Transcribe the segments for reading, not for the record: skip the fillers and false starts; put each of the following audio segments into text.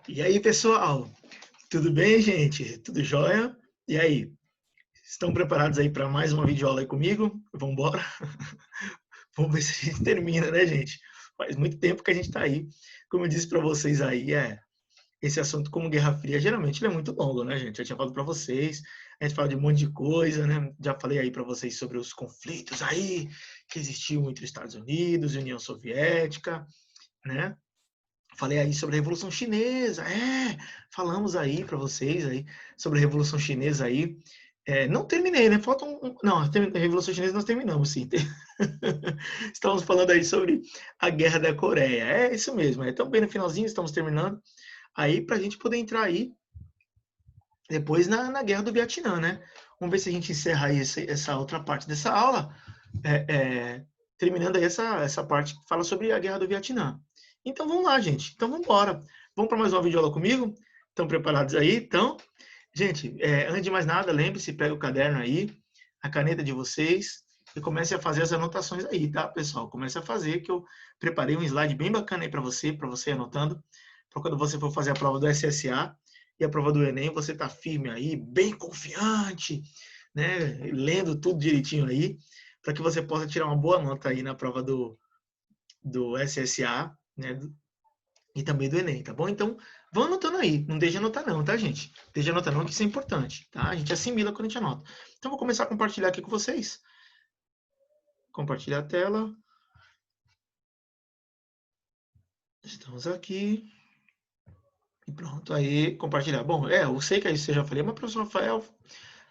E aí, pessoal? Tudo bem, gente? Tudo jóia? E aí? Estão preparados aí para mais uma videoaula aí comigo? Vamos embora? Vamos ver se a gente termina, né, gente? Faz muito tempo que a gente está aí. Como eu disse para vocês aí, esse assunto como Guerra Fria, geralmente ele é muito longo, né, gente? Eu tinha falado para vocês, a gente fala de um monte de coisa, né? Já falei aí para vocês sobre os conflitos aí que existiam entre Estados Unidos e União Soviética, né? Falei aí sobre a Revolução Chinesa, falamos aí para vocês aí sobre a Revolução Chinesa aí. Não terminei, né? Falta não, a Revolução Chinesa nós terminamos, sim. Estamos falando aí sobre a Guerra da Coreia. É isso mesmo, estamos bem no finalzinho, estamos terminando. Aí para a gente poder entrar aí depois na Guerra do Vietnã, né? Vamos ver se a gente encerra aí essa outra parte dessa aula, é, é, terminando aí essa parte que fala sobre a Guerra do Vietnã. Então vamos lá, gente. Então vamos embora. Vamos para mais uma videoaula comigo? Estão preparados aí? Então, gente, antes de mais nada, lembre-se, pega o caderno aí, a caneta de vocês e comece a fazer as anotações aí, tá, pessoal? Comece a fazer, que eu preparei um slide bem bacana aí para você anotando, para quando você for fazer a prova do SSA e a prova do Enem, você tá firme aí, bem confiante, né? Lendo tudo direitinho aí, para que você possa tirar uma boa nota aí na prova do SSA, né? E também do Enem, tá bom? Então, vão anotando aí. Não deixe de anotar não, tá, gente? Deixe de anotar não, que isso é importante, tá? A gente assimila quando a gente anota. Então, vou começar a compartilhar aqui com vocês. Compartilhar a tela. Estamos aqui. E pronto, aí, compartilhar. Bom, eu sei que isso eu já falei, mas o professor Rafael,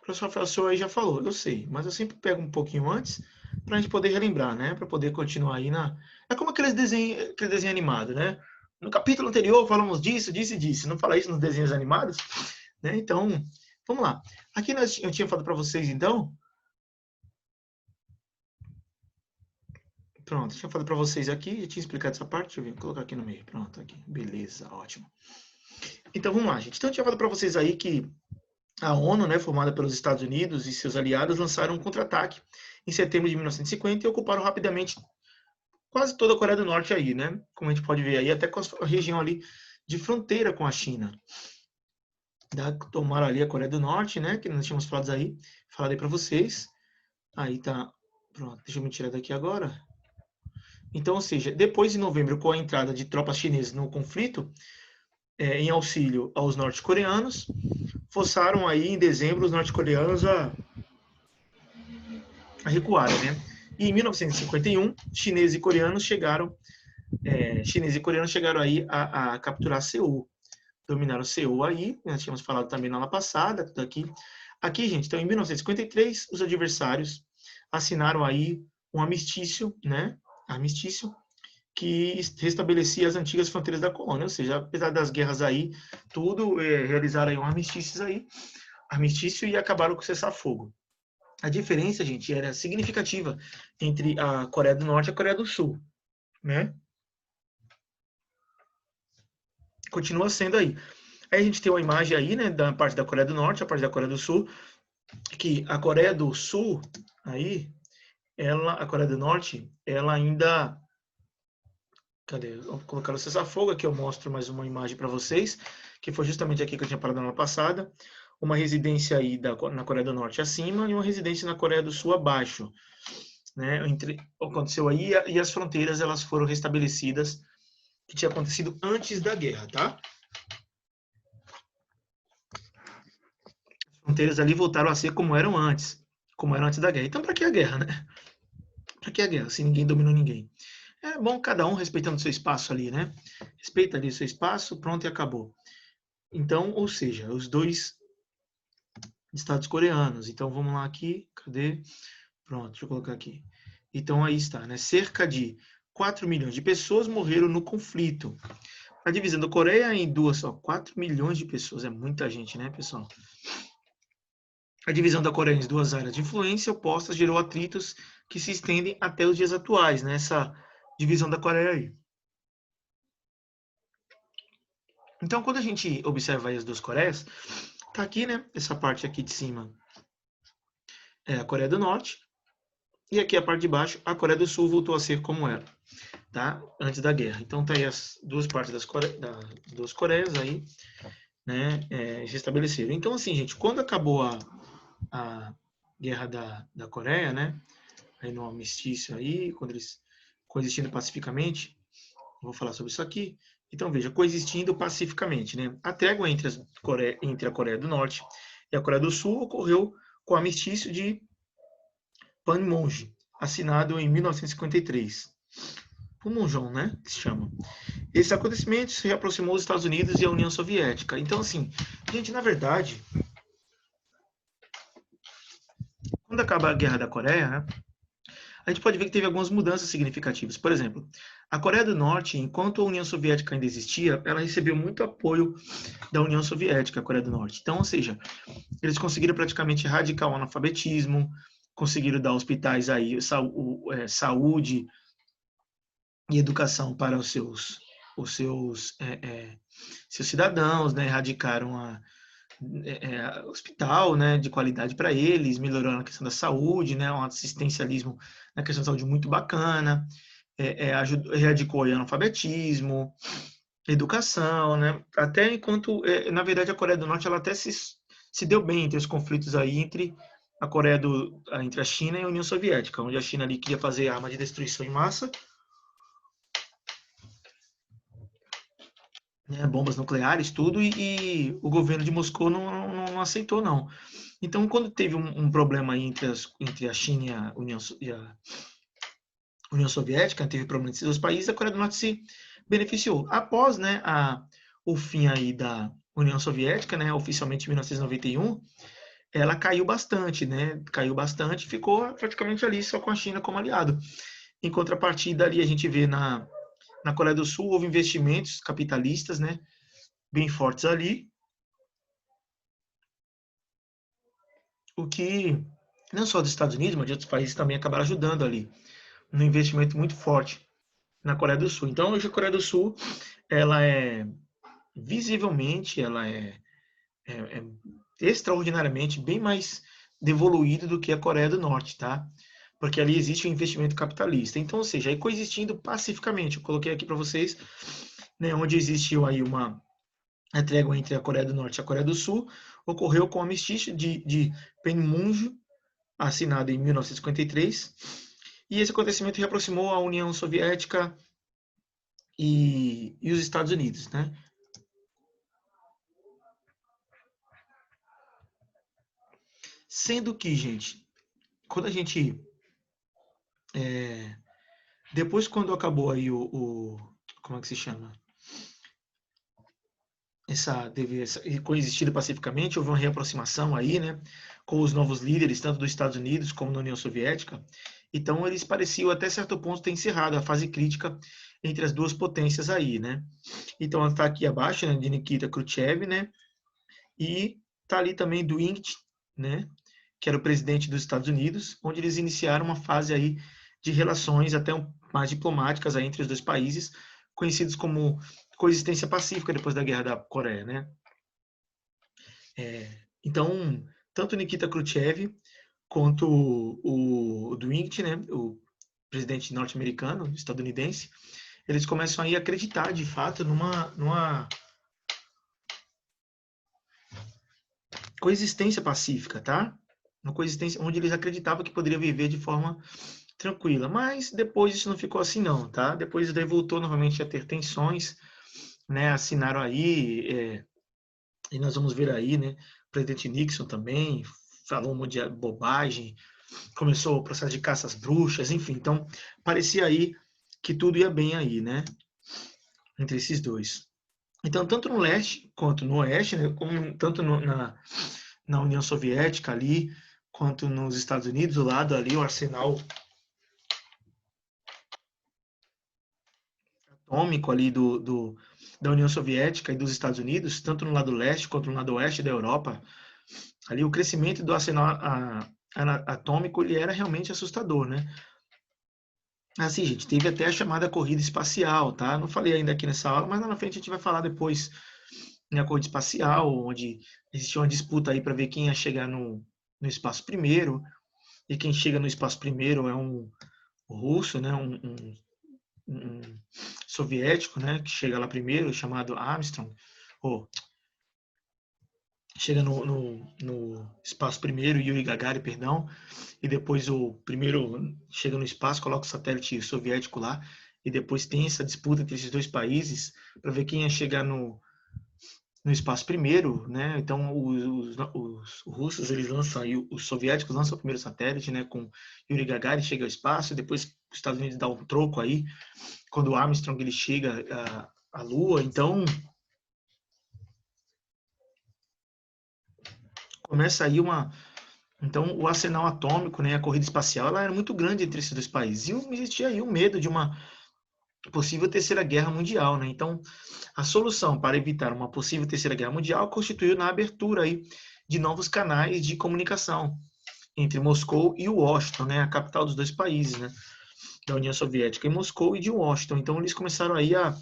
o senhor aí já falou, eu sei. Mas eu sempre pego um pouquinho antes para a gente poder relembrar, né? Para poder continuar aí na... É como aquele desenho animado, né? No capítulo anterior falamos disso, disso e disso. Não fala isso nos desenhos animados? Né? Então, vamos lá. Aqui eu tinha falado para vocês, então. Pronto, tinha falado para vocês aqui, já tinha explicado essa parte. Deixa eu ver, vou colocar aqui no meio. Pronto, aqui. Beleza, ótimo. Então, vamos lá, gente. Então, eu tinha falado para vocês aí que a ONU, né, formada pelos Estados Unidos e seus aliados, lançaram um contra-ataque em setembro de 1950 e ocuparam rapidamente quase toda a Coreia do Norte aí, né? Como a gente pode ver aí, até com a região ali de fronteira com a China. Tomaram ali a Coreia do Norte, né? Que nós tínhamos falado aí. Falei para vocês. Aí tá. Pronto, deixa eu me tirar daqui agora. Então, ou seja, depois de novembro, com a entrada de tropas chinesas no conflito, em auxílio aos norte-coreanos, forçaram aí em dezembro os norte-coreanos a recuarem, né? E em 1951, chineses e coreanos chegaram aí a capturar Seul. Dominaram Seul aí, nós tínhamos falado também na aula passada, tudo aqui. Aqui, gente, então em 1953, os adversários assinaram aí um armistício, né? Armistício que restabelecia as antigas fronteiras da colônia, ou seja, apesar das guerras aí, tudo, realizaram aí um armistício e acabaram com o cessar-fogo. A diferença, gente, era significativa entre a Coreia do Norte e a Coreia do Sul, né? Continua sendo aí. Aí a gente tem uma imagem aí, né, da parte da Coreia do Norte, a parte da Coreia do Sul, que a Coreia do Sul, aí, a Coreia do Norte, ela ainda... Cadê? Vou colocar o cessar-fogo, aqui eu mostro mais uma imagem para vocês, que foi justamente aqui que eu tinha parado na passada. Uma residência aí na Coreia do Norte acima e uma residência na Coreia do Sul abaixo. Né? Aconteceu aí e as fronteiras elas foram restabelecidas, que tinha acontecido antes da guerra, tá? As fronteiras ali voltaram a ser como eram antes da guerra. Então, para que a guerra, né? Para que a guerra, se ninguém dominou ninguém? É bom cada um respeitando o seu espaço ali, né? Respeita ali o seu espaço, pronto e acabou. Então, ou seja, os dois estados coreanos. Então, vamos lá aqui, cadê? Pronto, deixa eu colocar aqui. Então, aí está, né? Cerca de 4 milhões de pessoas morreram no conflito. A divisão da Coreia em duas só. 4 milhões de pessoas, é muita gente, né, pessoal? A divisão da Coreia em duas áreas de influência opostas gerou atritos que se estendem até os dias atuais, nessa divisão da Coreia aí. Então, quando a gente observa aí as duas Coreias, tá aqui, né, essa parte aqui de cima é a Coreia do Norte, E aqui a parte de baixo, a Coreia do Sul voltou a ser como era, tá? Antes da guerra. Então tá aí as duas partes das duas Coreias aí, né, se estabeleceram. Então assim, gente, quando acabou a guerra da Coreia, né, aí no armistício aí, quando eles coexistindo pacificamente, vou falar sobre isso aqui. Então veja, coexistindo pacificamente, né? A trégua entre a Coreia do Norte e a Coreia do Sul ocorreu com o armistício de Panmunjom, assinado em 1953. Panmunjom, né? Que se chama. Esse acontecimento se reaproximou os Estados Unidos e a União Soviética. Então, assim, gente, na verdade, quando acaba a Guerra da Coreia, né, a gente pode ver que teve algumas mudanças significativas. Por exemplo, a Coreia do Norte, enquanto a União Soviética ainda existia, ela recebeu muito apoio da União Soviética, a Coreia do Norte. Então, ou seja, eles conseguiram praticamente erradicar o analfabetismo, conseguiram dar hospitais aí, saúde e educação para seus cidadãos, né? Erradicaram hospital, né, de qualidade para eles, melhorando a questão da saúde, né, um assistencialismo na questão da saúde muito bacana, erradicou o analfabetismo, educação, né, até enquanto, na verdade, a Coreia do Norte ela até se deu bem entre os conflitos aí entre entre a China e a União Soviética, onde a China ali queria fazer arma de destruição em massa, né, bombas nucleares, tudo, e o governo de Moscou não aceitou, não. Então, quando teve um problema entre a China e a União Soviética, teve problema entre os países, a Coreia do Norte se beneficiou. Após, né, o fim aí da União Soviética, né, oficialmente em 1991, ela caiu bastante, né, ficou praticamente ali só com a China como aliado. Em contrapartida, ali a gente vê na Coreia do Sul houve investimentos capitalistas, né, bem fortes ali, o que não só dos Estados Unidos, mas de outros países também acabaram ajudando ali, um investimento muito forte na Coreia do Sul. Então, hoje a Coreia do Sul, ela é visivelmente, ela é extraordinariamente bem mais devoluída do que a Coreia do Norte, tá? Porque ali existe um investimento capitalista. Então, ou seja, aí coexistindo pacificamente, eu coloquei aqui para vocês, né, onde existiu aí a trégua entre a Coreia do Norte e a Coreia do Sul, ocorreu com o armistício de Panmunjom, assinado em 1953, e esse acontecimento reaproximou a União Soviética e os Estados Unidos, né? Sendo que, gente, quando a gente depois quando acabou aí como é que se chama? Teve coexistido pacificamente, houve uma reaproximação aí, né, com os novos líderes, tanto dos Estados Unidos como da União Soviética. Então, eles pareciam, até certo ponto, ter encerrado a fase crítica entre as duas potências aí, né. Então, está aqui abaixo, né, de Nikita Khrushchev, né, e está ali também do Dwight, né, que era o presidente dos Estados Unidos, onde eles iniciaram uma fase aí de relações até mais diplomáticas aí entre os dois países, conhecidos como coexistência pacífica depois da Guerra da Coreia, né? Então, tanto Nikita Khrushchev quanto o Dwight, né, o presidente norte-americano, estadunidense, eles começam aí a acreditar de fato numa coexistência pacífica, tá? Uma coexistência onde eles acreditavam que poderia viver de forma tranquila, mas depois isso não ficou assim não, tá? Depois daí voltou novamente a ter tensões, né? Assinaram aí, e nós vamos ver aí, né? O presidente Nixon também falou um monte de bobagem, começou o processo de caça às bruxas, enfim, então parecia aí que tudo ia bem aí, né? Entre esses dois. Então, tanto no leste quanto no oeste, né? Como, tanto na União Soviética ali, quanto nos Estados Unidos, do lado ali, o arsenal atômico ali da União Soviética e dos Estados Unidos, tanto no lado leste quanto no lado oeste da Europa, ali o crescimento do arsenal atômico ele era realmente assustador, né? Assim, gente, teve até a chamada corrida espacial, tá? Não falei ainda aqui nessa aula, mas lá na frente a gente vai falar depois na corrida espacial, onde existia uma disputa aí para ver quem ia chegar no espaço primeiro. e quem chega no espaço primeiro é um russo, né, um soviético, né, que chega lá primeiro, chamado Armstrong, ou chega no espaço primeiro, Yuri Gagarin, perdão, e depois o primeiro chega no espaço, coloca o satélite soviético lá, e depois tem essa disputa entre esses dois países para ver quem ia chegar no espaço primeiro, né? Então os russos eles lançam e os soviéticos lançam o primeiro satélite, né? Com Yuri Gagarin chega ao espaço, e depois os Estados Unidos dá um troco aí quando o Armstrong ele chega à Lua. Então começa aí então o arsenal atômico, né? A corrida espacial, ela era muito grande entre esses dois países e existia aí o medo de uma possível terceira guerra mundial, né? Então a solução para evitar uma possível terceira guerra mundial constituiu na abertura aí de novos canais de comunicação entre Moscou e Washington, né, a capital dos dois países, né, da União Soviética, em Moscou e de Washington. Então eles começaram aí a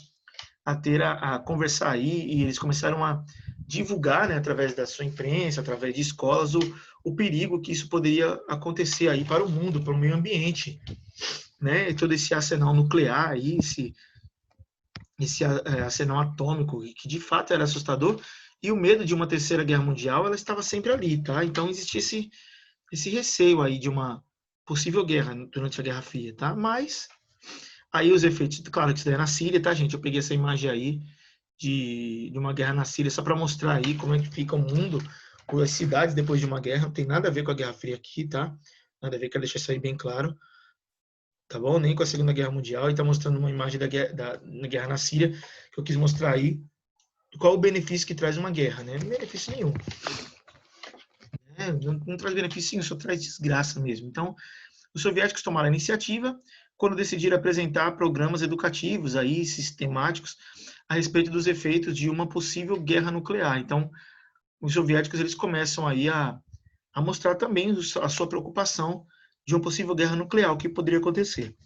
conversar aí e eles começaram a divulgar, né, através da sua imprensa, através de escolas, o perigo que isso poderia acontecer aí para o mundo, para o meio ambiente, né, e todo esse arsenal nuclear aí, esse arsenal atômico, que de fato era assustador, e o medo de uma terceira guerra mundial, ela estava sempre ali, tá? Então existia esse receio aí de uma possível guerra durante a Guerra Fria, tá? Mas aí os efeitos, claro que isso daí é na Síria, tá, gente? Eu peguei essa imagem aí de uma guerra na Síria só para mostrar aí como é que fica o mundo, com as cidades depois de uma guerra, não tem nada a ver com a Guerra Fria aqui, tá? Nada a ver, quero deixar isso aí bem claro, tá bom? Nem com a Segunda Guerra Mundial, e tá mostrando uma imagem da guerra na Síria, que eu quis mostrar aí, qual o benefício que traz uma guerra, né? Não benefício nenhum. Não traz benefício nenhum, só traz desgraça mesmo. Então, os soviéticos tomaram a iniciativa quando decidiram apresentar programas educativos aí, sistemáticos a respeito dos efeitos de uma possível guerra nuclear. Então, os soviéticos eles começam aí a mostrar também a sua preocupação de uma possível guerra nuclear, o que poderia acontecer.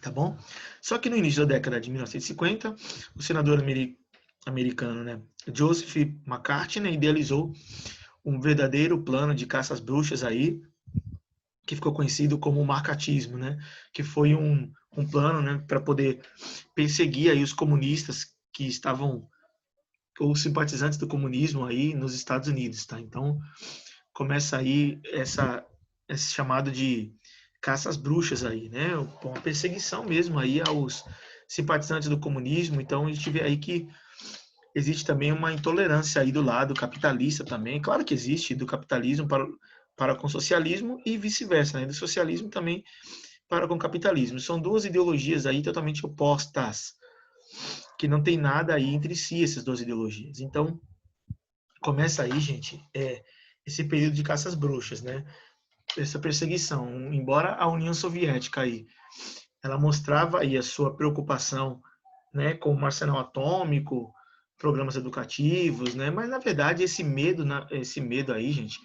Tá bom? Só que no início da década de 1950, o senador americano, né, Joseph McCarthy, né, idealizou um verdadeiro plano de caça às bruxas aí, que ficou conhecido como o marcatismo, né, que foi um plano, né, para poder perseguir aí os comunistas que estavam ou simpatizantes do comunismo aí nos Estados Unidos, tá? Então começa aí esse chamado de caça às bruxas aí, né? Uma perseguição mesmo aí aos simpatizantes do comunismo. Então a gente vê aí que existe também uma intolerância aí do lado capitalista também. Claro que existe do capitalismo para com o socialismo e vice-versa, né? Do socialismo também para com o capitalismo. São duas ideologias aí totalmente opostas, que não tem nada aí entre si essas duas ideologias. Então começa aí, gente, esse período de caças bruxas, né? Essa perseguição. Embora a União Soviética aí, ela mostrava aí a sua preocupação, né, com o arsenal atômico, programas educativos, né? Mas na verdade esse medo aí, gente,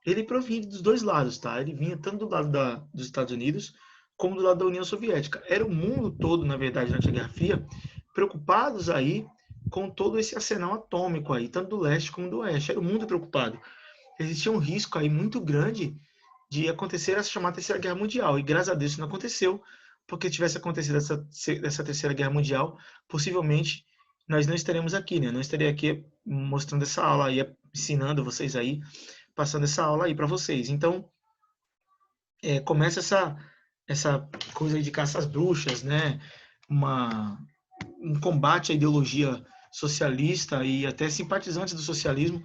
ele provinha dos dois lados, tá? Ele vinha tanto do lado dos Estados Unidos como do lado da União Soviética. Era o mundo todo, na verdade, durante a Guerra Fria, preocupados aí com todo esse arsenal atômico aí, tanto do leste como do oeste. Era o mundo preocupado. Existia um risco aí muito grande de acontecer essa chamada Terceira Guerra Mundial. E graças a Deus isso não aconteceu, porque se tivesse acontecido essa Terceira Guerra Mundial, possivelmente nós não estaremos aqui, né? Não estaria aqui mostrando essa aula aí, ensinando vocês aí, passando essa aula aí para vocês. Então, começa essa coisa aí de caça às bruxas, né? Um combate à ideologia socialista e até simpatizantes do socialismo,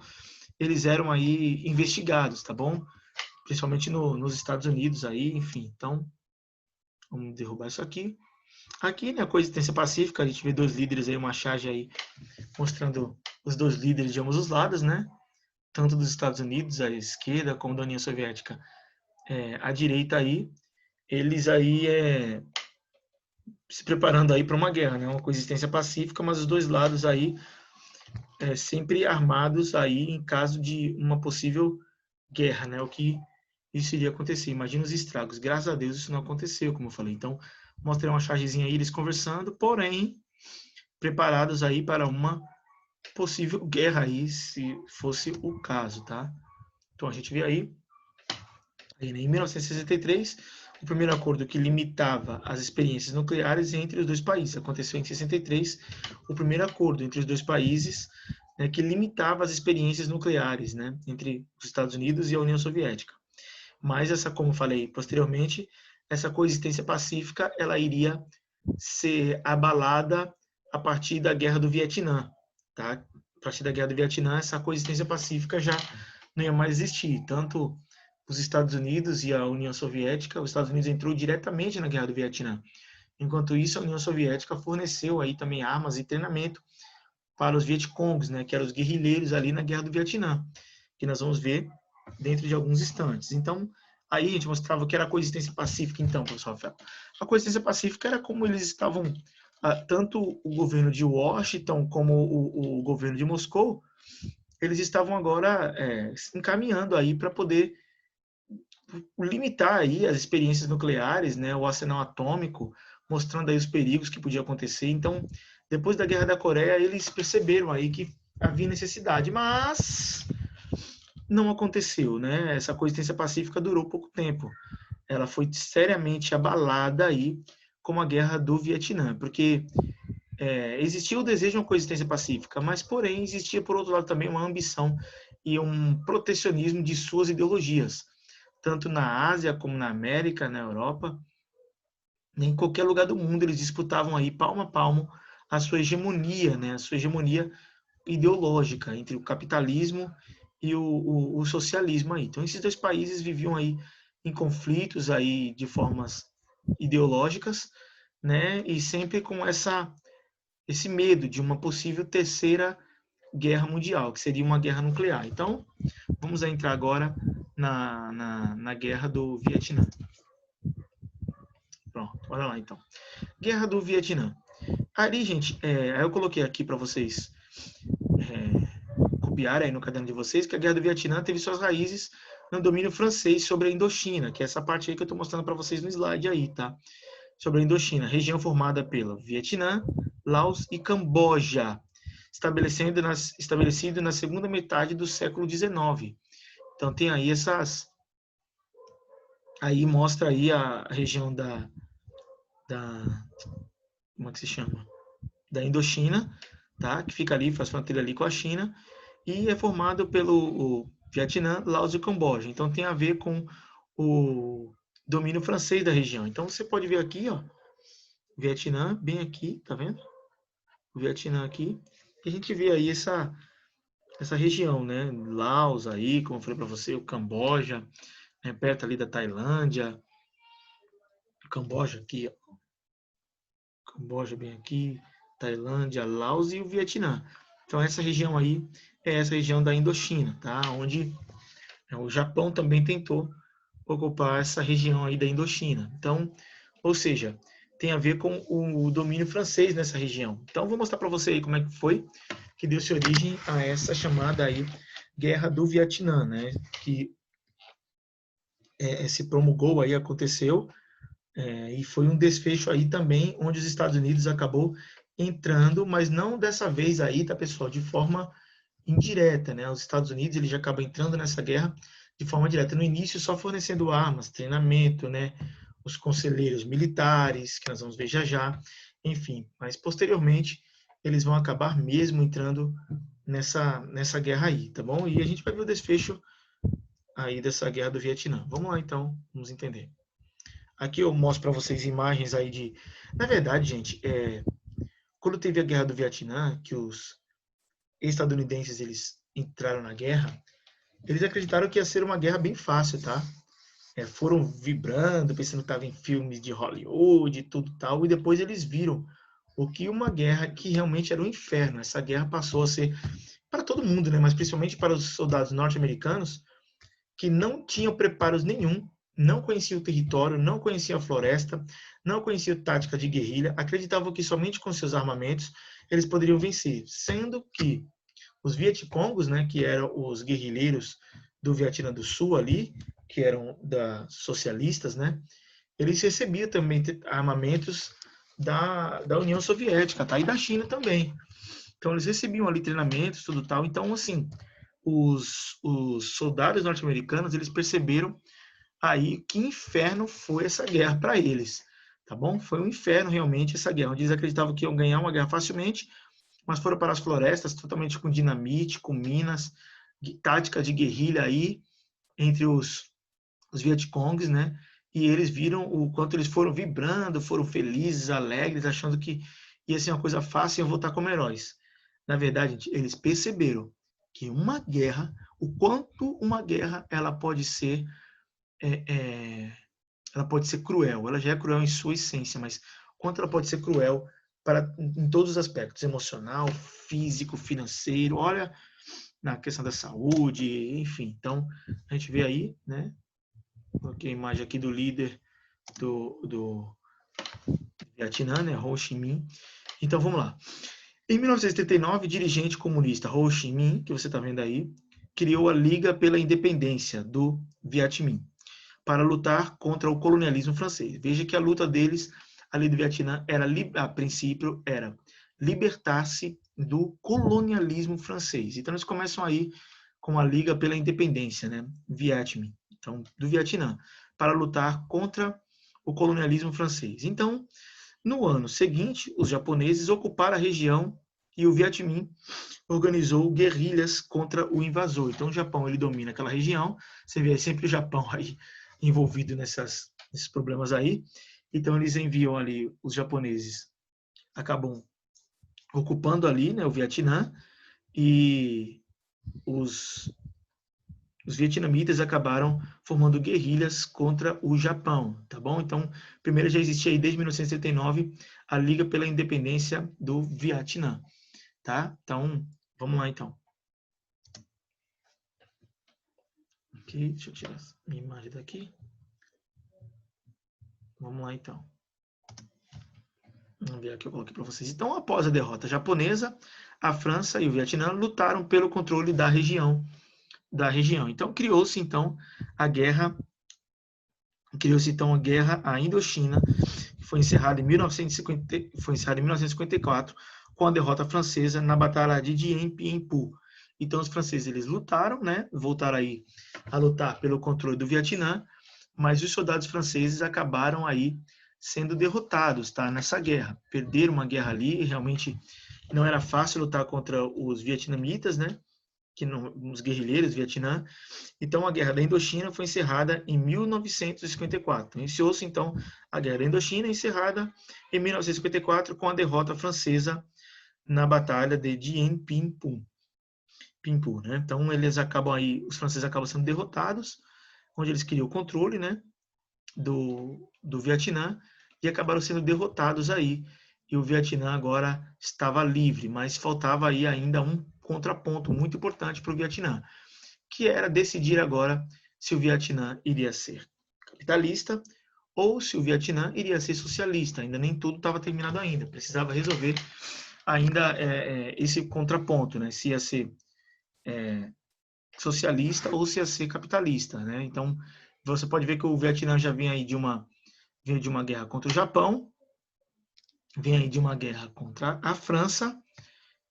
eles eram aí investigados, tá bom? Principalmente nos Estados Unidos aí, enfim. Então, vamos derrubar isso aqui. Aqui, né, a coexistência pacífica, a gente vê dois líderes aí, uma charge aí mostrando os dois líderes de ambos os lados, né? Tanto dos Estados Unidos, à esquerda, como da União Soviética, à direita aí. Eles aí se preparando aí para uma guerra, né? Uma coexistência pacífica, mas os dois lados aí sempre armados aí em caso de uma possível guerra, né? O que isso iria acontecer. Imagina os estragos. Graças a Deus isso não aconteceu, como eu falei. Então, mostrei uma chargezinha aí, eles conversando, porém, preparados aí para uma possível guerra aí, se fosse o caso, tá? Então a gente vê aí em 1963, o primeiro acordo que limitava as experiências nucleares entre os dois países. Aconteceu em 63, o primeiro acordo entre os dois países, né, que limitava as experiências nucleares, né, entre os Estados Unidos e a União Soviética. Mas essa, como falei posteriormente, essa coexistência pacífica, ela iria ser abalada a partir da Guerra do Vietnã, tá? A partir da Guerra do Vietnã, essa coexistência pacífica já não ia mais existir. Tanto os Estados Unidos e a União Soviética, os Estados Unidos entrou diretamente na Guerra do Vietnã. Enquanto isso, a União Soviética forneceu aí também armas e treinamento para os Vietcongs, né, que eram os guerrilheiros ali na Guerra do Vietnã, que nós vamos ver dentro de alguns instantes. Então, aí a gente mostrava o que era a coexistência pacífica, então, professor Rafael. A coexistência pacífica era como eles estavam, tanto o governo de Washington como o governo de Moscou, eles estavam agora encaminhando aí para poder limitar aí as experiências nucleares, né, o arsenal atômico, mostrando aí os perigos que podia acontecer. Então, depois da Guerra da Coreia, eles perceberam aí que havia necessidade, mas não aconteceu, né? Essa coexistência pacífica durou pouco tempo. Ela foi seriamente abalada aí com a Guerra do Vietnã, porque existia o desejo de uma coexistência pacífica, mas porém existia por outro lado também uma ambição e um protecionismo de suas ideologias, tanto na Ásia como na América, na Europa, em qualquer lugar do mundo eles disputavam aí palmo a palmo a sua hegemonia, né? A sua hegemonia ideológica entre o capitalismo e o socialismo aí. Então esses dois países viviam aí em conflitos aí de formas ideológicas, né? E sempre com esse medo de uma possível terceira guerra mundial, que seria uma guerra nuclear. Então vamos entrar agora na guerra do Vietnã. Pronto, olha lá então. Guerra do Vietnã. Ali, gente, aí eu coloquei aqui para vocês copiarem aí no caderno de vocês que a Guerra do Vietnã teve suas raízes no domínio francês sobre a Indochina, que é essa parte aí que eu estou mostrando para vocês no slide aí, tá? Sobre a Indochina, região formada pelo Vietnã, Laos e Camboja, estabelecido na segunda metade do século XIX. Então tem aí aí mostra aí a região como é que se chama? Da Indochina, tá? Que fica ali, faz fronteira ali com a China, e é formado pelo Vietnã, Laos e Camboja. Então tem a ver com o domínio francês da região. Então você pode ver aqui, ó, Vietnã, bem aqui, tá vendo? O Vietnã aqui. E a gente vê aí essa região, né? Laos aí, como eu falei para você, o Camboja, né? Perto ali da Tailândia. Camboja aqui, ó. Camboja bem aqui, Tailândia, Laos e o Vietnã. Então essa região aí é essa região da Indochina, tá? Onde o Japão também tentou ocupar essa região aí da Indochina. Então, ou seja, tem a ver com o domínio francês nessa região. Então vou mostrar para você aí como é que foi que deu-se origem a essa chamada aí Guerra do Vietnã, né? Que se promulgou aí, aconteceu, e foi um desfecho aí também, onde os Estados Unidos acabou entrando, mas não dessa vez aí, tá, pessoal, de forma indireta, né? Os Estados Unidos ele já acaba entrando nessa guerra de forma direta. No início, só fornecendo armas, treinamento, né? Os conselheiros militares, que nós vamos ver já já, enfim. Mas posteriormente, eles vão acabar mesmo entrando nessa guerra aí, tá bom? E a gente vai ver o desfecho aí dessa guerra do Vietnã. Vamos lá, então, vamos entender. Aqui eu mostro para vocês imagens aí de... Na verdade, gente, quando teve a guerra do Vietnã, que os estadunidenses eles entraram na guerra, eles acreditaram que ia ser uma guerra bem fácil, tá? Foram vibrando, pensando que estava em filmes de Hollywood e tudo tal, e depois eles viram o que uma guerra que realmente era um inferno. Essa guerra passou a ser para todo mundo, né? Mas principalmente para os soldados norte-americanos que não tinham preparos nenhum, não conheciam o território, não conheciam a floresta, não conheciam tática de guerrilha, acreditavam que somente com seus armamentos eles poderiam vencer, sendo que os Vietcongos, né, que eram os guerrilheiros do Vietnã do Sul ali, que eram socialistas, né, eles recebiam também armamentos da União Soviética, tá? E da China também. Então, eles recebiam ali treinamentos, tudo tal. Então, assim, os soldados norte-americanos, eles perceberam aí que inferno foi essa guerra para eles, tá bom? Foi um inferno realmente essa guerra, onde eles acreditavam que iam ganhar uma guerra facilmente, mas foram para as florestas totalmente com dinamite, com minas, tática de guerrilha aí entre os Vietcongs, né? E eles viram o quanto eles foram vibrando, foram felizes, alegres, achando que ia ser uma coisa fácil e iam voltar como heróis. Na verdade, gente, eles perceberam que uma guerra, o quanto uma guerra ela pode ser ela pode ser cruel. Ela já é cruel em sua essência, mas quanto ela pode ser cruel em todos os aspectos, emocional, físico, financeiro, olha, na questão da saúde, enfim. Então, a gente vê aí, né? Coloquei a imagem aqui do líder do Vietnã, né, Ho Chi Minh. Então, vamos lá. Em 1979, dirigente comunista Ho Chi Minh, que você está vendo aí, criou a Liga pela Independência do Viet Minh para lutar contra o colonialismo francês. Veja que a luta deles, ali do Vietnã, a princípio, era libertar-se do colonialismo francês. Então, eles começam aí com a Liga pela Independência, né, Viet Minh, então, do Vietnã, para lutar contra o colonialismo francês. Então, no ano seguinte, os japoneses ocuparam a região e o Viet Minh organizou guerrilhas contra o invasor. Então, o Japão ele domina aquela região. Você vê sempre o Japão aí envolvido nesses problemas aí. Então, eles enviam ali os japoneses, acabam ocupando ali, né, o Vietnã, e os vietnamitas acabaram formando guerrilhas contra o Japão, tá bom? Então, primeiro já existia aí desde 1979 a Liga pela Independência do Vietnã, tá? Então, vamos lá então. Ok, deixa eu tirar minha imagem daqui. Vamos lá então. Vamos ver aqui, eu coloquei para vocês. Então, após a derrota japonesa, a França e o Vietnã lutaram pelo controle da região. Então, criou-se então a guerra a Indochina, que foi encerrada em 1954 com a derrota francesa na Batalha de Dien Bien Phu. Então, os franceses eles lutaram, né? Voltaram aí a lutar pelo controle do Vietnã, mas os soldados franceses acabaram aí sendo derrotados, tá? Nessa guerra, perderam uma guerra ali, e realmente não era fácil lutar contra os vietnamitas, né? Os guerrilheiros do Vietnã. Então, a Guerra da Indochina foi encerrada em 1954. Iniciou-se, então, a Guerra da Indochina, encerrada em 1954 com a derrota francesa na Batalha de Dien Bien Phu. Né? Então, os franceses acabam sendo derrotados, onde eles queriam o controle, né, do Vietnã, e acabaram sendo derrotados aí. E o Vietnã agora estava livre, mas faltava aí ainda um contraponto muito importante para o Vietnã, que era decidir agora se o Vietnã iria ser capitalista ou se o Vietnã iria ser socialista. Ainda nem tudo estava terminado ainda. Precisava resolver ainda esse contraponto, né? Se ia ser socialista ou se ia ser capitalista, né? Então, você pode ver que o Vietnã já vem aí de uma guerra contra o Japão, vem aí de uma guerra contra a França,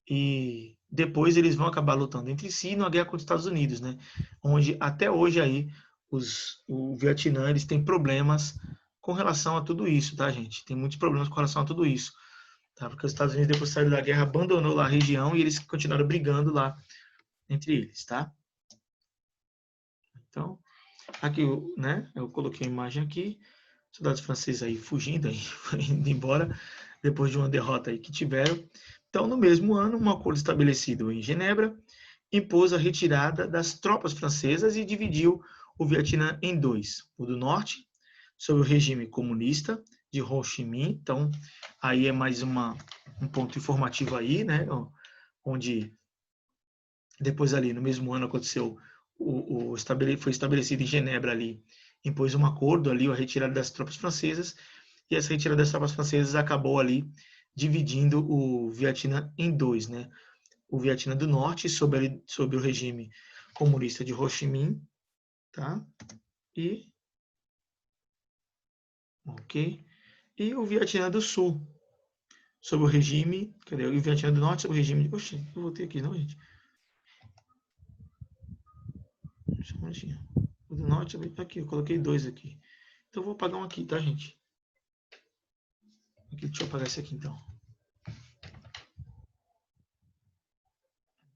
e depois eles vão acabar lutando entre si numa guerra contra os Estados Unidos, né? Onde até hoje aí o Vietnã eles têm problemas com relação a tudo isso, tá, gente? Tem muitos problemas com relação a tudo isso, tá? Porque os Estados Unidos depois saíram da guerra, abandonou lá a região e eles continuaram brigando lá entre eles, tá? Então, aqui, né? Eu coloquei a imagem aqui, soldados franceses aí fugindo, aí, indo embora depois de uma derrota aí que tiveram. Então, no mesmo ano, um acordo estabelecido em Genebra impôs a retirada das tropas francesas e dividiu o Vietnã em dois. O do norte, sob o regime comunista de Ho Chi Minh. Então, aí é mais um ponto informativo aí, né? Onde depois ali, no mesmo ano, aconteceu, foi estabelecido em Genebra ali, impôs um acordo ali, a retirada das tropas francesas, e essa retirada das tropas francesas acabou ali dividindo o Vietnã em dois, né? O Vietnã do Norte, sob o regime comunista de Ho Chi Minh, tá? Ok? E o Vietnã do Sul, sobre o regime, cadê? O Vietnã do Norte sobre o regime. Oxi, eu voltei aqui, não, gente. Só um minutinho. O do Norte, aqui, eu coloquei 2 aqui. Então eu vou apagar um aqui, tá, gente? Aqui, deixa eu apagar esse aqui, então.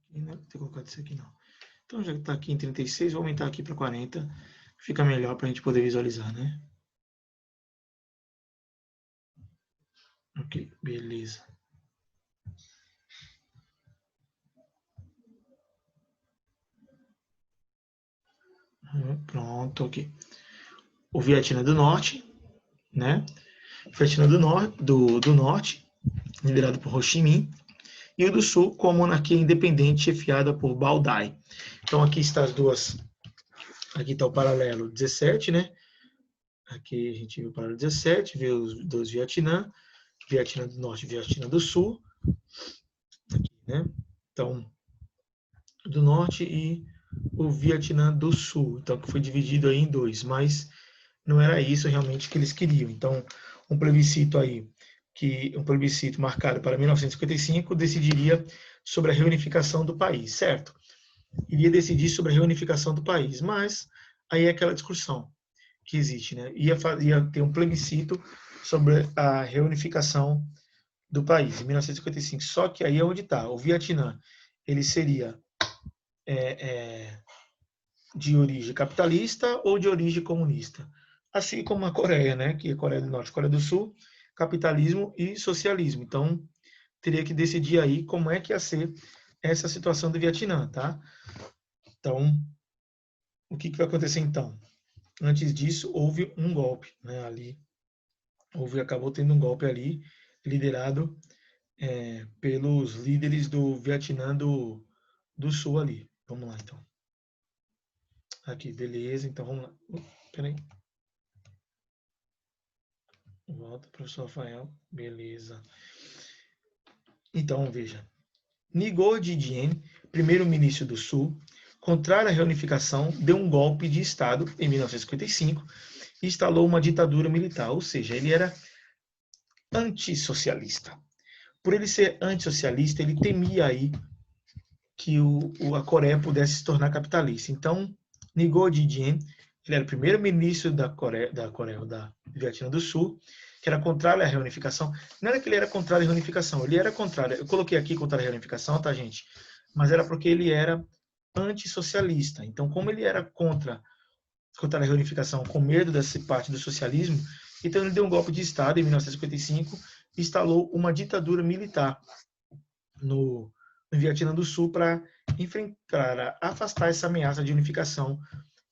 Aqui, não ter colocado esse aqui, não. Então já está aqui em 36, vou aumentar aqui para 40. Fica melhor para a gente poder visualizar, né? Ok, beleza. Pronto, ok. O Vietnã do Norte, né? O Vietnã do Norte, liderado por Ho Chi Minh, e o do Sul com a monarquia independente chefiada por Bao Dai. Então aqui está as duas. Aqui está o paralelo 17, né? Aqui a gente vê o paralelo 17, vê os dois Vietnã, Vietnã do Norte e Vietnã do Sul. Aqui, né? Então, do Norte e o Vietnã do Sul. Então, que foi dividido aí em 2, mas não era isso realmente que eles queriam. Então, um plebiscito aí, um plebiscito marcado para 1955 decidiria sobre a reunificação do país, certo? Iria decidir sobre a reunificação do país, mas aí é aquela discussão que existe, né? Ia ter um plebiscito sobre a reunificação do país em 1955. Só que aí é onde está. O Vietnã, ele seria de origem capitalista ou de origem comunista. Assim como a Coreia, né? Que é a Coreia do Norte e Coreia do Sul, capitalismo e socialismo. Então, teria que decidir aí como é que ia ser essa situação do Vietnã, tá? Então, o que vai acontecer então? Antes disso, houve um golpe, né? Ali, acabou tendo um golpe ali, liderado pelos líderes do Vietnã do Sul ali. Vamos lá, então. Aqui, beleza. Então, vamos lá. Peraí. Volta, professor Rafael. Beleza. Então, veja. Ngo Dinh, primeiro-ministro do Sul, contrário à reunificação, deu um golpe de Estado em 1955 e instalou uma ditadura militar, ou seja, ele era antissocialista. Por ele ser antissocialista, ele temia aí que a Coreia pudesse se tornar capitalista. Então, Ngo Dinh, ele era o primeiro-ministro da Vietnã do Sul, que era contrário à reunificação. Não era que ele era contrário à reunificação, ele era contrário. Eu coloquei aqui contrário à reunificação, tá, gente? Mas era porque ele era antissocialista. Então, como ele era contra a reunificação, com medo dessa parte do socialismo, então ele deu um golpe de Estado em 1955 e instalou uma ditadura militar no Vietnã do Sul para enfrentar, afastar essa ameaça de unificação,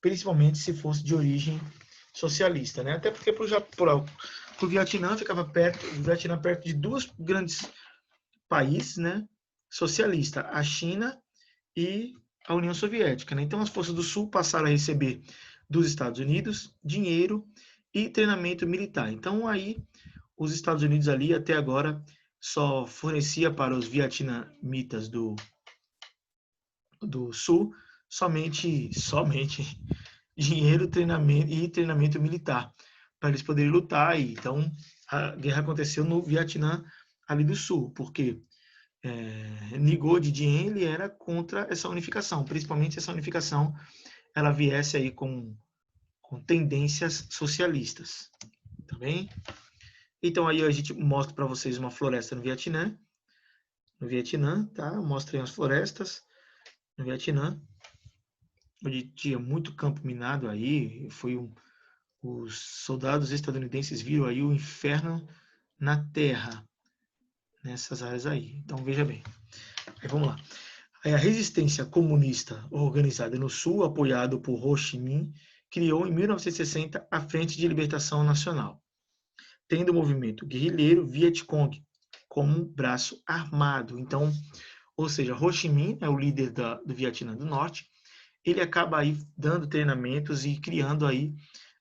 principalmente se fosse de origem socialista, né? Até porque para o Vietnã ficava perto de dois grandes países, né? Socialistas, a China e a União Soviética, né? Então as forças do Sul passaram a receber dos Estados Unidos dinheiro e treinamento militar. Então aí os Estados Unidos ali até agora só fornecia para os vietnamitas do Sul somente dinheiro, treinamento militar para eles poderem lutar. E então a guerra aconteceu no Vietnã ali do Sul, porque Ngo Dinh ele era contra essa unificação, principalmente essa unificação ela viesse aí com tendências socialistas, tá bem? Então aí a gente mostra para vocês uma floresta no Vietnã, tá? Mostra aí as florestas no Vietnã, onde tinha muito campo minado aí, os soldados estadunidenses viram aí o inferno na terra, nessas áreas aí. Então veja bem. Aí vamos lá. A resistência comunista organizada no Sul, apoiado por Ho Chi Minh, criou em 1960 a Frente de Libertação Nacional, tendo o movimento guerrilheiro Vietcong como braço armado. Então, ou seja, Ho Chi Minh é o líder do Vietnã do Norte, ele acaba aí dando treinamentos e criando aí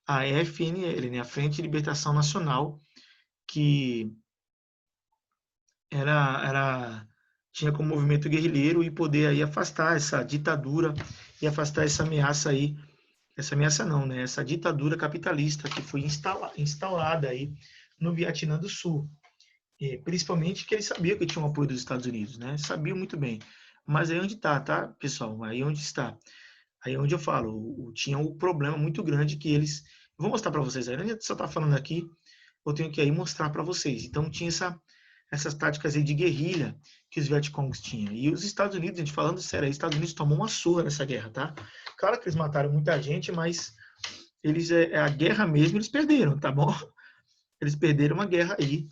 a FNL, né, a Frente de Libertação Nacional, que tinha como movimento guerrilheiro e poder aí afastar essa ditadura e afastar essa ameaça aí, essa ameaça não, né, essa ditadura capitalista que foi instaurada aí no Vietnã do Sul. Principalmente que eles sabiam que tinha o apoio dos Estados Unidos, né? Sabiam muito bem. Mas aí onde está, tá, pessoal? Aí onde está? Aí onde eu falo, tinha um problema muito grande que eles... Eu vou mostrar para vocês aí. Onde só está falando aqui, eu tenho que aí mostrar para vocês. Então tinha essas táticas aí de guerrilha que os Vietcongs tinham. E os Estados Unidos, gente, falando sério, os Estados Unidos tomou uma surra nessa guerra, tá? Claro que eles mataram muita gente, mas eles, a guerra mesmo, eles perderam, tá bom? Eles perderam uma guerra aí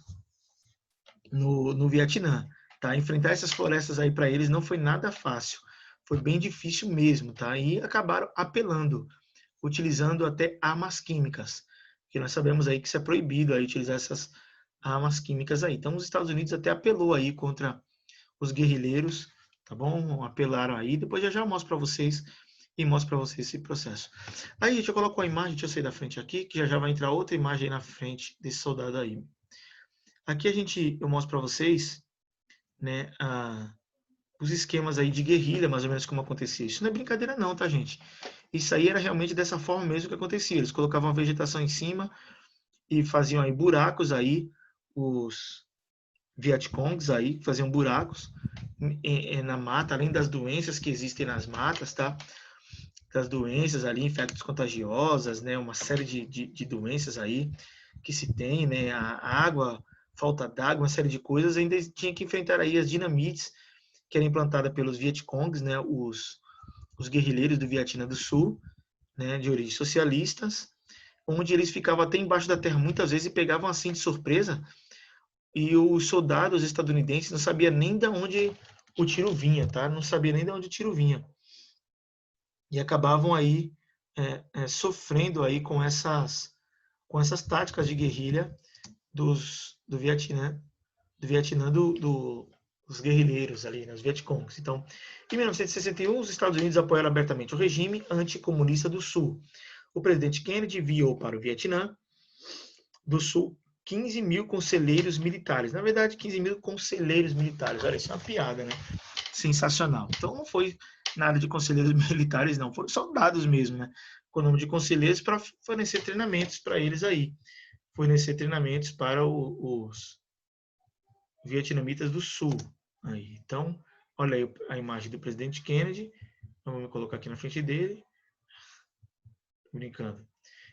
no Vietnã, tá? Enfrentar essas florestas aí para eles não foi nada fácil. Foi bem difícil mesmo, tá? E acabaram apelando, utilizando até armas químicas, que nós sabemos aí que isso é proibido aí utilizar essas armas químicas aí. Então os Estados Unidos até apelou aí contra os guerrilheiros, tá bom? Apelaram aí. Depois já mostro para vocês e mostro para vocês esse processo. Aí, gente, eu coloco a imagem, deixa eu sair da frente aqui, que já vai entrar outra imagem aí na frente desse soldado aí. Aqui eu mostro para vocês, né, os esquemas aí de guerrilha, mais ou menos como acontecia. Isso não é brincadeira não, tá, gente? Isso aí era realmente dessa forma mesmo que acontecia. Eles colocavam a vegetação em cima e faziam aí buracos aí, os Vietcongs aí, faziam buracos na mata, além das doenças que existem nas matas, tá? Das doenças ali, infectos contagiosas, né? Uma série de doenças aí que se tem, né? A água, falta d'água, uma série de coisas. Ainda tinha que enfrentar aí as dinamites que era implantada pelos Vietcongs, né? Os guerrilheiros do Vietnã do Sul, né? De origem socialistas, onde eles ficavam até embaixo da terra muitas vezes e pegavam assim de surpresa, e os soldados estadunidenses não sabiam nem de onde o tiro vinha, tá? Não sabia nem de onde o tiro vinha. E acabavam aí sofrendo aí com essas táticas de guerrilha do Vietnã, dos guerrilheiros ali, né, os Vietcongs. Então, em 1961, os Estados Unidos apoiaram abertamente o regime anticomunista do Sul. O presidente Kennedy enviou para o Vietnã do Sul 15 mil conselheiros militares. Na verdade, 15 mil conselheiros militares. Olha, isso é uma piada, né? Sensacional. Então, não foi nada de conselheiros militares, não. Foram soldados mesmo, né? Com o nome de conselheiros para fornecer treinamentos para eles aí. Fornecer treinamentos para os vietnamitas do Sul. Aí. Então, olha aí a imagem do presidente Kennedy. Vamos colocar aqui na frente dele. Tô brincando.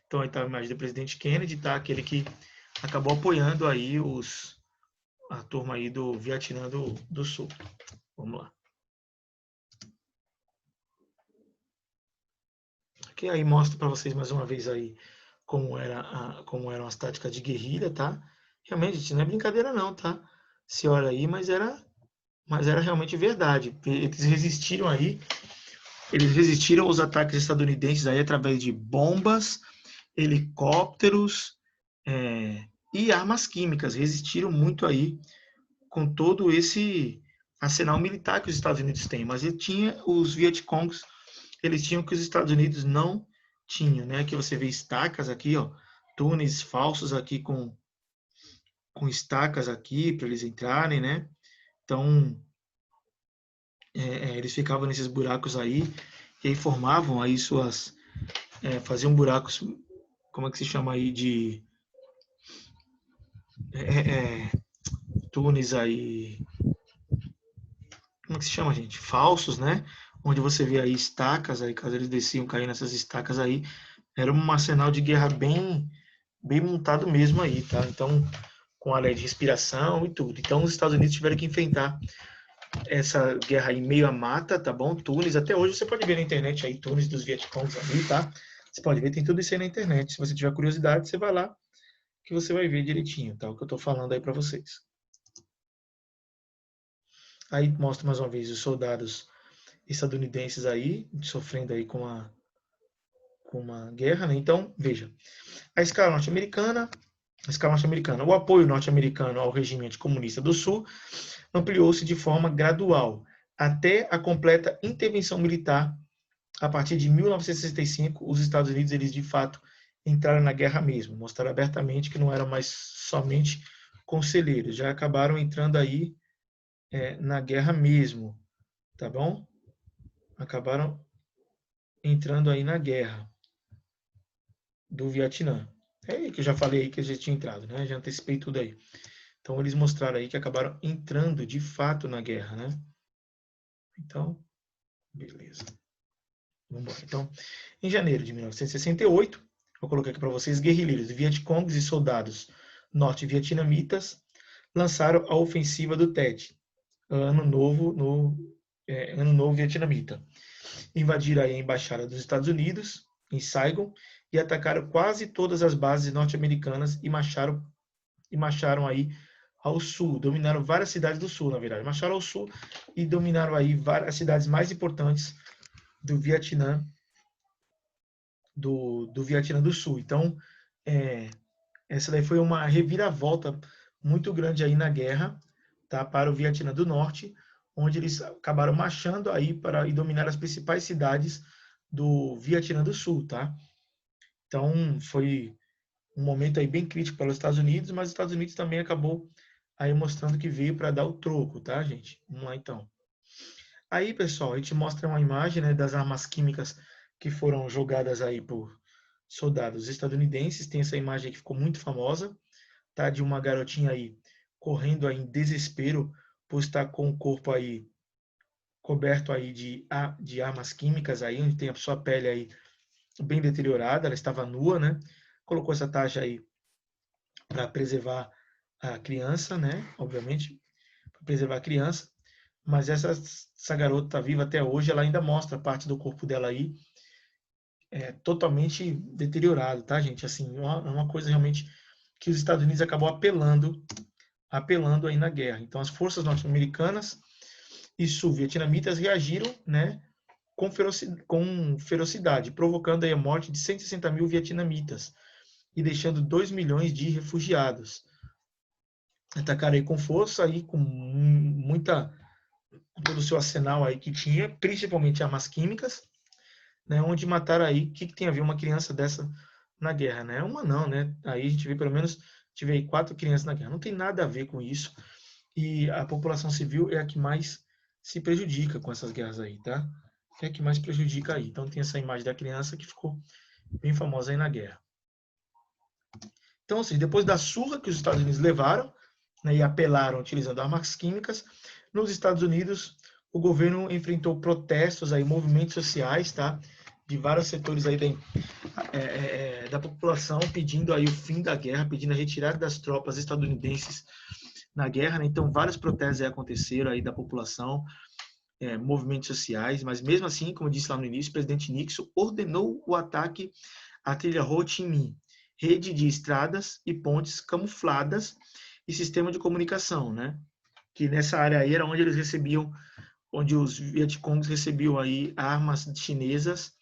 Então, aí está a imagem do presidente Kennedy, tá? Aquele que acabou apoiando aí a turma aí do Vietnã do Sul. Vamos lá. Aqui aí mostro para vocês mais uma vez aí como eram as táticas de guerrilha, tá? Realmente, gente, não é brincadeira não, tá? Se olha aí, mas era realmente verdade. Eles resistiram aos ataques estadunidenses aí através de bombas, helicópteros e armas químicas. Resistiram muito aí com todo esse arsenal militar que os Estados Unidos têm. Mas ele tinha os Vietcongs, eles tinham o que os Estados Unidos não tinham, né? Aqui você vê estacas aqui, ó, túneis falsos aqui com estacas aqui para eles entrarem, né? Então eles ficavam nesses buracos aí e aí formavam aí faziam buracos, como é que se chama aí túneis aí, como é que se chama, gente? Falsos, né? Onde você vê aí estacas, aí caso eles desciam, cair nessas estacas aí, era um arsenal de guerra bem montado mesmo aí, tá? Então, com a lei de respiração e tudo. Então, os Estados Unidos tiveram que enfrentar essa guerra aí meio à mata, tá bom? Túneis, até hoje você pode ver na internet aí túneis dos Vietcongs ali, tá? Você pode ver, tem tudo isso aí na internet. Se você tiver curiosidade, você vai lá que você vai ver direitinho, tá? O que eu tô falando aí para vocês. Aí mostra mais uma vez os soldados estadunidenses aí, sofrendo aí com uma guerra, né? Então, veja, a escala norte-americana, o apoio norte-americano ao regime anticomunista do Sul ampliou-se de forma gradual, até a completa intervenção militar. A partir de 1965, os Estados Unidos, eles de fato entraram na guerra mesmo, mostraram abertamente que não eram mais somente conselheiros, já acabaram entrando aí na guerra mesmo, tá bom? Acabaram entrando aí na guerra do Vietnã. É que eu já falei aí que a gente tinha entrado, né? Já antecipei tudo aí. Então, eles mostraram aí que acabaram entrando de fato na guerra, né? Então, beleza. Vamos embora. Então, em janeiro de 1968, eu coloquei aqui para vocês, guerrilheiros vietcongues e soldados norte-vietnamitas lançaram a ofensiva do Tet, ano novo vietnamita. Invadiram aí a embaixada dos Estados Unidos em Saigon e atacaram quase todas as bases norte-americanas e marcharam aí ao sul, dominaram várias cidades do sul, na verdade, marcharam ao sul e dominaram aí várias cidades mais importantes do Vietnã, do Vietnã do Sul. Então, essa daí foi uma reviravolta muito grande aí na guerra, tá, para o Vietnã do Norte, onde eles acabaram marchando aí para dominar as principais cidades do Vietnã do Sul, tá? Então, foi um momento aí bem crítico para os Estados Unidos, mas os Estados Unidos também acabou aí mostrando que veio para dar o troco, tá, gente? Vamos lá, então. Aí, pessoal, a gente mostra uma imagem, né, das armas químicas que foram jogadas aí por soldados estadunidenses. Tem essa imagem que ficou muito famosa, tá? De uma garotinha aí correndo aí em desespero por estar com o corpo aí coberto aí de armas químicas aí, onde tem a sua pele aí bem deteriorada. Ela estava nua, né? Colocou essa taxa aí para preservar a criança, né? Obviamente, para preservar a criança. Mas essa garota está viva até hoje, ela ainda mostra parte do corpo dela aí, totalmente deteriorado, tá, gente? Assim, é uma coisa realmente que os Estados Unidos acabou apelando aí na guerra. Então, as forças norte-americanas e sul-vietnamitas reagiram, né, com ferocidade, provocando aí a morte de 160 mil vietnamitas e deixando 2 milhões de refugiados. Atacaram aí com força, aí com todo o seu arsenal aí que tinha, principalmente armas químicas, né, onde mataram aí, o que tem a ver uma criança dessa na guerra, né? Uma não, né? Aí a gente vê pelo menos, tive aí 4 crianças na guerra. Não tem nada a ver com isso. E a população civil é a que mais se prejudica com essas guerras aí, tá? É a que mais prejudica aí. Então tem essa imagem da criança que ficou bem famosa aí na guerra. Então, assim, depois da surra que os Estados Unidos levaram, né, e apelaram utilizando armas químicas, nos Estados Unidos o governo enfrentou protestos aí, movimentos sociais, tá? De vários setores aí da população pedindo aí o fim da guerra, pedindo a retirada das tropas estadunidenses na guerra, né? Então vários protestos aí aconteceram aí da população, movimentos sociais, mas mesmo assim, como eu disse lá no início, o presidente Nixon ordenou o ataque à trilha Ho Chi Minh, rede de estradas e pontes camufladas e sistema de comunicação, né? Que nessa área aí era onde eles recebiam, onde os Vietcongs recebiam aí armas chinesas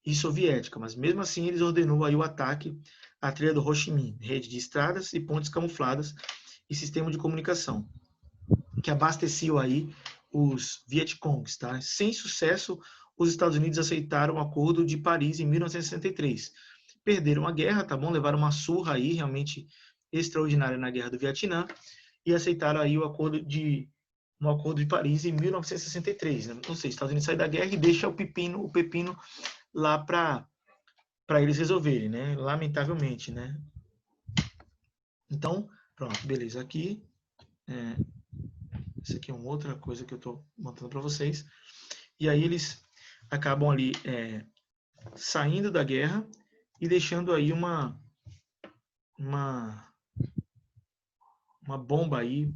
e soviéticas, mas mesmo assim eles ordenou aí o ataque à trilha do Ho Chi Minh, rede de estradas e pontes camufladas e sistema de comunicação, que abasteciam aí os Vietcongs, tá? Sem sucesso, os Estados Unidos aceitaram o Acordo de Paris em 1963. Perderam a guerra, tá bom? Levaram uma surra aí realmente extraordinária na Guerra do Vietnã e aceitaram aí o Acordo de Paris em 1963. Né? Ou seja, os Estados Unidos saem da guerra e deixa o pepino lá para eles resolverem, né? Lamentavelmente, né? Então, pronto, beleza. Aqui, isso aqui é uma outra coisa que eu estou montando para vocês. E aí eles acabam ali saindo da guerra e deixando aí uma bomba aí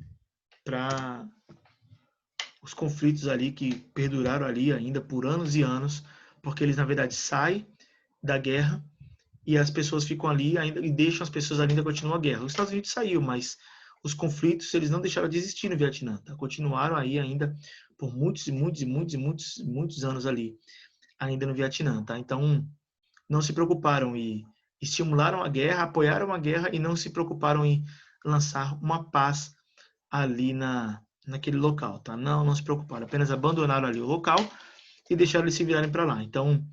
para os conflitos ali que perduraram ali ainda por anos e anos, porque eles na verdade saem da guerra e as pessoas ficam ali ainda e deixam as pessoas ali ainda continuam a guerra. Os Estados Unidos saiu, mas os conflitos eles não deixaram de existir no Vietnã, tá? Continuaram aí ainda por muitos anos ali, ainda no Vietnã, tá? Então não se preocuparam e estimularam a guerra, apoiaram a guerra e não se preocuparam em lançar uma paz ali naquele local, tá? Não se preocuparam, apenas abandonaram ali o local e deixaram eles se virarem para lá. Então,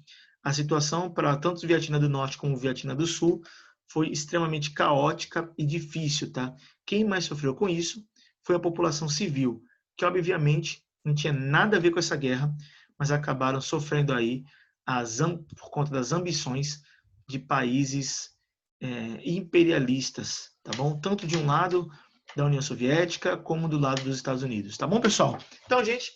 a situação para tanto o Vietnã do Norte como o Vietnã do Sul foi extremamente caótica e difícil, tá? Quem mais sofreu com isso foi a população civil, que obviamente não tinha nada a ver com essa guerra, mas acabaram sofrendo aí por conta das ambições de países imperialistas, tá bom? Tanto de um lado da União Soviética como do lado dos Estados Unidos. Tá bom, pessoal? Então, gente,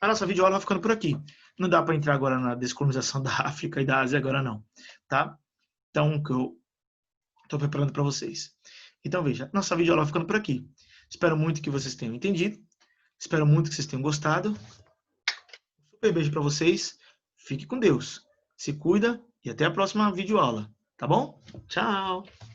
a nossa videoaula vai ficando por aqui. Não dá para entrar agora na descolonização da África e da Ásia agora não, tá? Então, que eu estou preparando para vocês. Então, veja, nossa videoaula vai ficando por aqui. Espero muito que vocês tenham entendido. Espero muito que vocês tenham gostado. Um super beijo para vocês. Fique com Deus. Se cuida e até a próxima videoaula. Tá bom? Tchau!